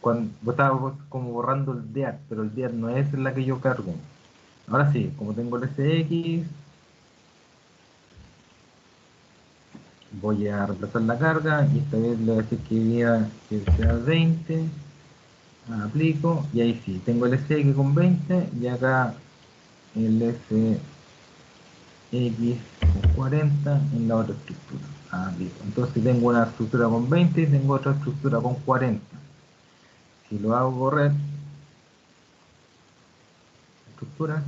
cuando estaba como borrando el DEAT, pero el DEAT no es la que yo cargo. Ahora sí, como tengo el SX, voy a reemplazar la carga y esta vez le voy a decir que sea 20, aplico y ahí sí, tengo el SX con 20 y acá el SX con 40 en la otra estructura. Entonces tengo una estructura con 20 y tengo otra estructura con 40. Si lo hago correr, estructura,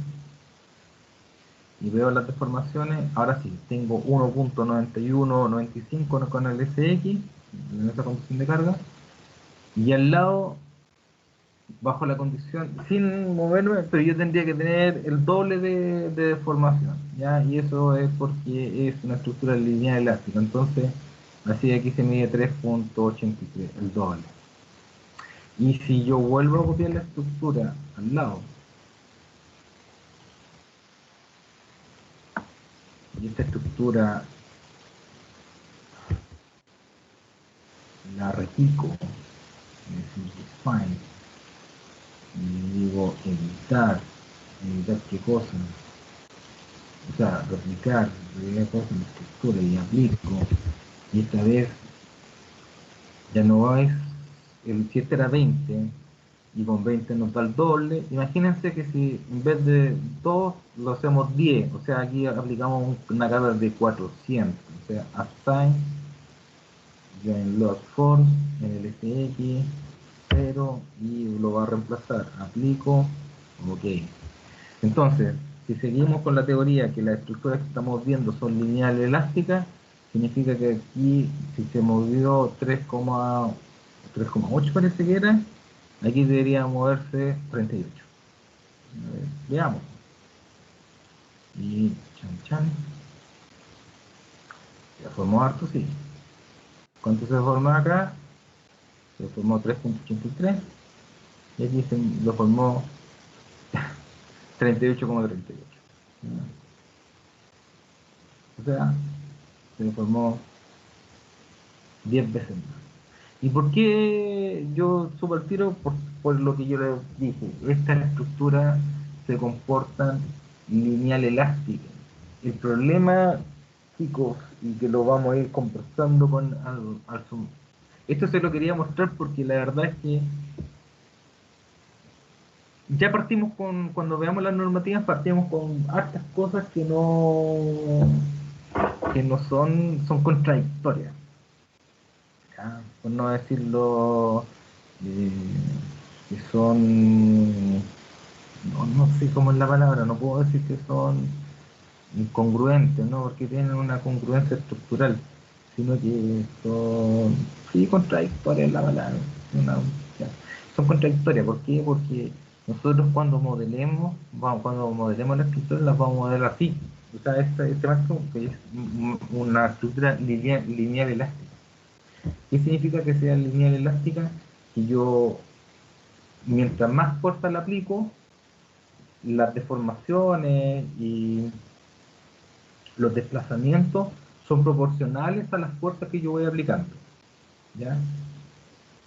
y veo las deformaciones, ahora sí, tengo 1.9195 con el SX, en esa condición de carga, y al lado, bajo la condición, sin moverme, pero yo tendría que tener el doble de deformación, ¿ya? Y eso es porque es una estructura lineal elástica, entonces, así aquí se mide 3.83, el doble. Y si yo vuelvo a copiar la estructura al lado, y esta estructura la repico, Simplify, y digo editar qué cosa, o sea, replicar cosas en la estructura y aplico, y esta vez ya no es, el 7 era 20, y con 20 nos da el doble. Imagínense que si en vez de 2 lo hacemos 10, o sea, aquí aplicamos una carga de 400, o sea, assign, ya en load force, en el SX, 0, y lo va a reemplazar, aplico, ok. Entonces, si seguimos con la teoría que las estructuras que estamos viendo son lineales elásticas, significa que aquí, si se movió 3,8 parece que era, aquí debería moverse 38. A ver, veamos. Y chan. Ya formó harto, sí. ¿Cuánto se formó acá? Se formó 3.83. Y aquí se lo formó 38,38. O sea, se formó 10 veces más. ¿Y por qué yo subo al tiro? Por lo que yo les dije. Estas estructuras se comportan lineal elásticas. el problema, chicos, y que lo vamos a ir conversando con al Zoom. Esto se lo quería mostrar porque la verdad es que ya partimos con, cuando veamos las normativas, partimos con hartas cosas que no son contradictorias. ¿Ya? Por no decirlo, eh, que son, no sé cómo es la palabra, no puedo decir que son incongruentes, ¿no? Porque tienen una congruencia estructural, sino que son, sí, contradictorias la palabra. Una- ya. Son contradictorias, ¿por qué? Porque nosotros cuando modelemos la estructura, las vamos a modelar así. O sea, este marco que es una estructura lineal elástica. ¿Qué significa que sea lineal elástica? Que yo, mientras más fuerza la aplico, las deformaciones y los desplazamientos son proporcionales a las fuerzas que yo voy aplicando. ¿Ya?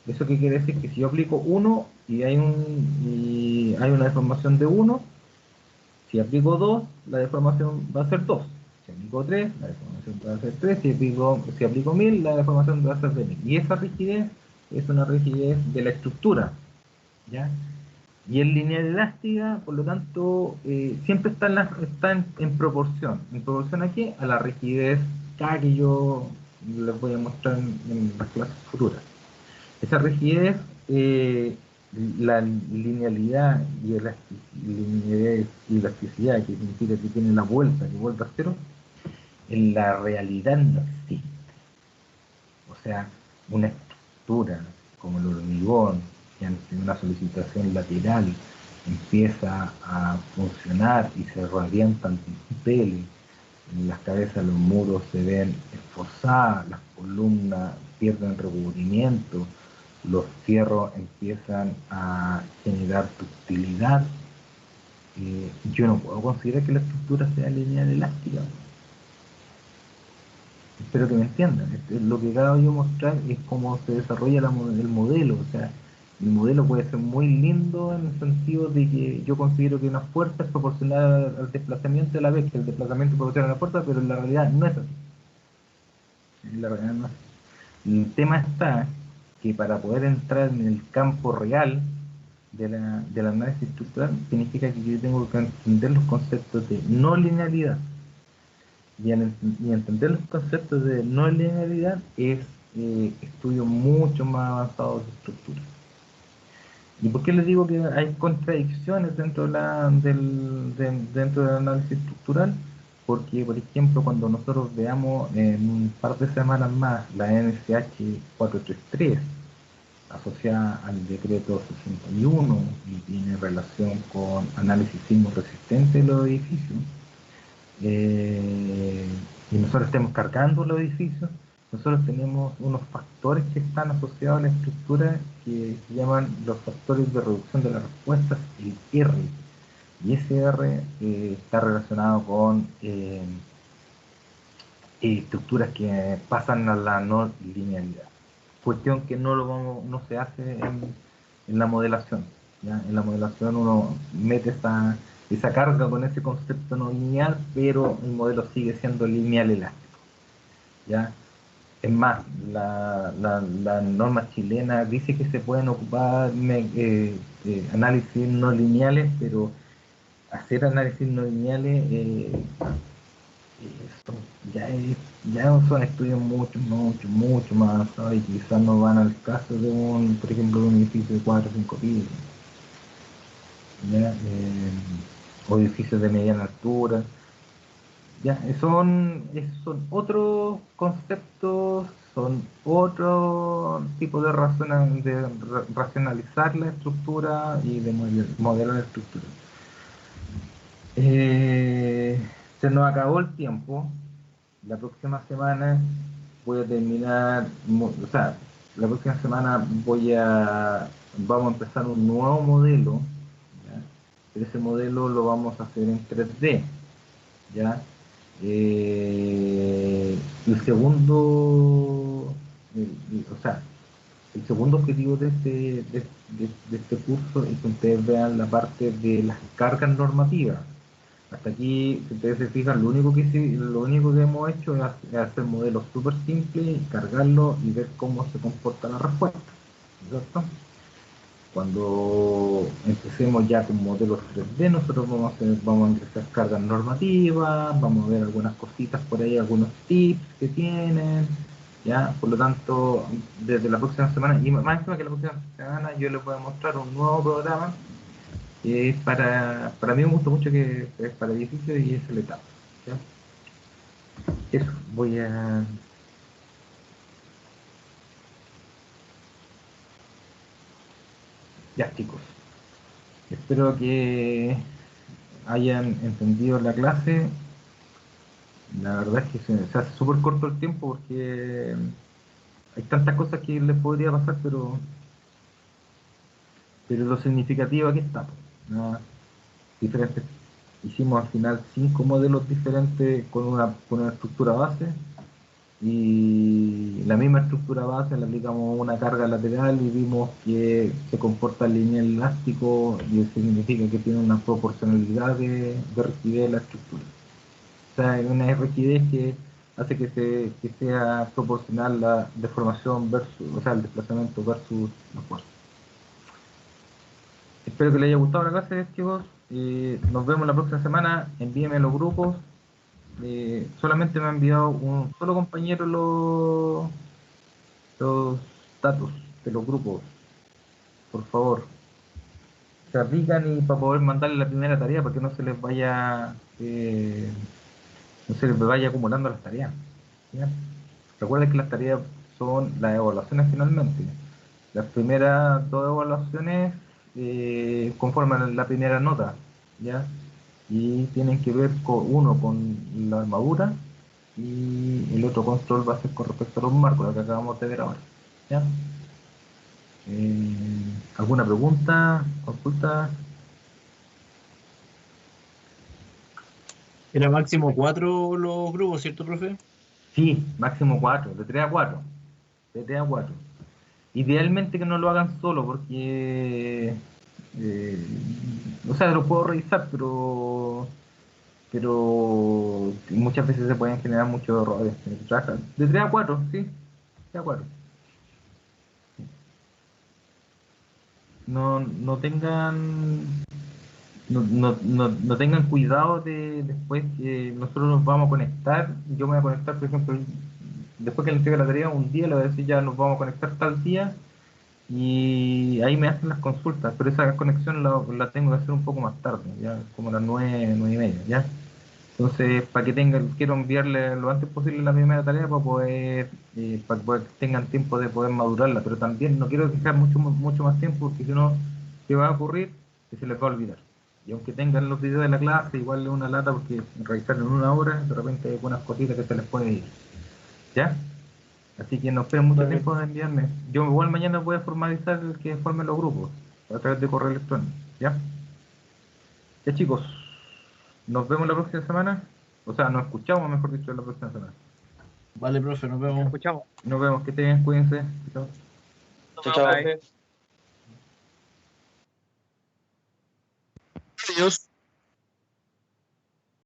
¿Eso qué quiere decir? Que si yo aplico 1 y hay una deformación de 1, si aplico 2, la deformación va a ser 2. Si aplico 3, la deformación va a ser 3. Si aplico 1000, la deformación va a ser de 1000. Y esa rigidez es una rigidez de la estructura. ¿Ya? Y en lineal elástica, por lo tanto, siempre está en proporción. ¿En proporción a qué? A la rigidez K que yo les voy a mostrar en las clases futuras. Esa rigidez, la linealidad linealidad y elasticidad, que significa que tiene la vuelta, que vuelve a cero, en la realidad no existe. O sea, una estructura como el hormigón, que ante una solicitación lateral empieza a funcionar y se revientan tinteles, en las cabezas de los muros se ven esforzadas, las columnas pierden recubrimiento, los fierros empiezan a generar ductilidad. Yo no puedo considerar que la estructura sea lineal elástica. Espero que me entiendan. Lo que acabo de mostrar es cómo se desarrolla el modelo. O sea, el modelo puede ser muy lindo en el sentido de que yo considero que una fuerza es proporcional al desplazamiento de la vez, que el desplazamiento proporciona a la fuerza, pero en la realidad no es así. En la realidad no es así. El tema está que para poder entrar en el campo real del análisis estructural, significa que yo tengo que entender los conceptos de no linealidad. Y entender los conceptos de no linealidad es estudio mucho más avanzado de estructura. ¿Y por qué les digo que hay contradicciones dentro del análisis estructural? Porque, por ejemplo, cuando nosotros veamos en un par de semanas más la NSH 433 asociada al decreto 61 y tiene relación con análisis sismo resistente de los edificios, y nosotros estemos cargando los edificios, nosotros tenemos unos factores que están asociados a la estructura que se llaman los factores de reducción de las respuestas, el R. Y ese R está relacionado con estructuras que pasan a la no linealidad. Cuestión que no se hace en la modelación. ¿Ya? En la modelación uno mete esa carga con ese concepto no lineal, pero el modelo sigue siendo lineal elástico. ¿Ya? Es más, la norma chilena dice que se pueden ocupar análisis no lineales, pero hacer análisis no lineales esto ya son estudios mucho más avanzados y quizás no van al caso de por ejemplo, de un edificio de 4 o 5 pisos, ¿ya? O edificios de mediana altura. Ya, son otros conceptos, son otro tipo de, racionalizar la estructura y de modelar la estructura. Eh, Se nos acabó el tiempo. La próxima semana voy a terminar, o sea, la próxima semana vamos a empezar un nuevo modelo, ¿ya? Pero ese modelo lo vamos a hacer en 3D, ¿ya? El segundo, o sea, el segundo objetivo de este curso es que ustedes vean la parte de las cargas normativas, Hasta aquí, si ustedes se fijan, lo único que hemos hecho es hacer modelos súper simples, cargarlo y ver cómo se comporta la respuesta, ¿cierto? Cuando empecemos ya con modelos 3D, nosotros vamos a ingresar cargas normativas, vamos a ver algunas cositas por ahí, algunos tips que tienen, ¿ya? Por lo tanto, desde la próxima semana, y más encima que la próxima semana, yo les voy a mostrar un nuevo programa que es para mí me gusta mucho, que es para edificios y es el etapa, ¿ya? Eso, voy a... Ya, chicos. Espero que hayan entendido la clase. La verdad es que se hace súper corto el tiempo porque hay tantas cosas que les podría pasar, pero lo significativo aquí está, pues, ¿no? Diferentes. Hicimos al final 5 modelos diferentes con una estructura base, y la misma estructura base le aplicamos una carga lateral y vimos que se comporta lineal elástico, y eso significa que tiene una proporcionalidad de rigidez de la estructura. O sea, es una rigidez que hace que sea proporcional la deformación versus, o sea, el desplazamiento versus la fuerza. Espero que les haya gustado la clase, chicos. Nos vemos la próxima semana. Envíenme los grupos. Solamente me ha enviado un solo compañero los datos de los grupos. Por favor, se aplican, y para poder mandarle la primera tarea, para que no se les vaya acumulando las tareas, ¿ya? Recuerden que las tareas son las evaluaciones finalmente. Las primeras 2 evaluaciones conforman la primera nota, ¿ya? Y tienen que ver uno con la armadura, y el otro control va a ser con respecto a los marcos, lo que acabamos de ver ahora, ¿ya? ¿Alguna pregunta? ¿Consulta? Era máximo 4 los grupos, ¿cierto, profe? Sí, máximo 4, de 3 a 4. De 3 a 4. Idealmente que no lo hagan solo, porque o sea, lo puedo revisar, pero muchas veces se pueden generar muchos errores. De 3 a 4, sí, 3 a 4. No tengan, no tengan cuidado de después que nosotros nos vamos a conectar. Yo me voy a conectar, por ejemplo, después que le entregue la tarea, un día le voy a decir ya nos vamos a conectar tal día, y ahí me hacen las consultas, pero esa conexión la tengo que hacer un poco más tarde, ya como a las 9, 9:30, ¿ya? Entonces, para que quiero enviarle lo antes posible la primera tarea para que tengan tiempo de poder madurarla, pero también no quiero dejar mucho más tiempo, porque si no, ¿qué va a ocurrir? Que se les va a olvidar. Y aunque tengan los videos de la clase, igual es una lata, porque revisarlo en 1 hora, de repente hay algunas cositas que se les puede ir, ¿ya? Así que no esperen mucho Vale. tiempo de enviarme. Yo igual mañana voy a formalizar el que formen los grupos a través de correo electrónico, ¿ya? Ya, chicos, nos vemos la próxima semana. O sea, nos escuchamos, mejor dicho, la próxima semana. Vale, profe, nos Nos vemos. escuchamos. Nos vemos, que estén bien, cuídense. Chao. Chao, chao. Bye. Adiós.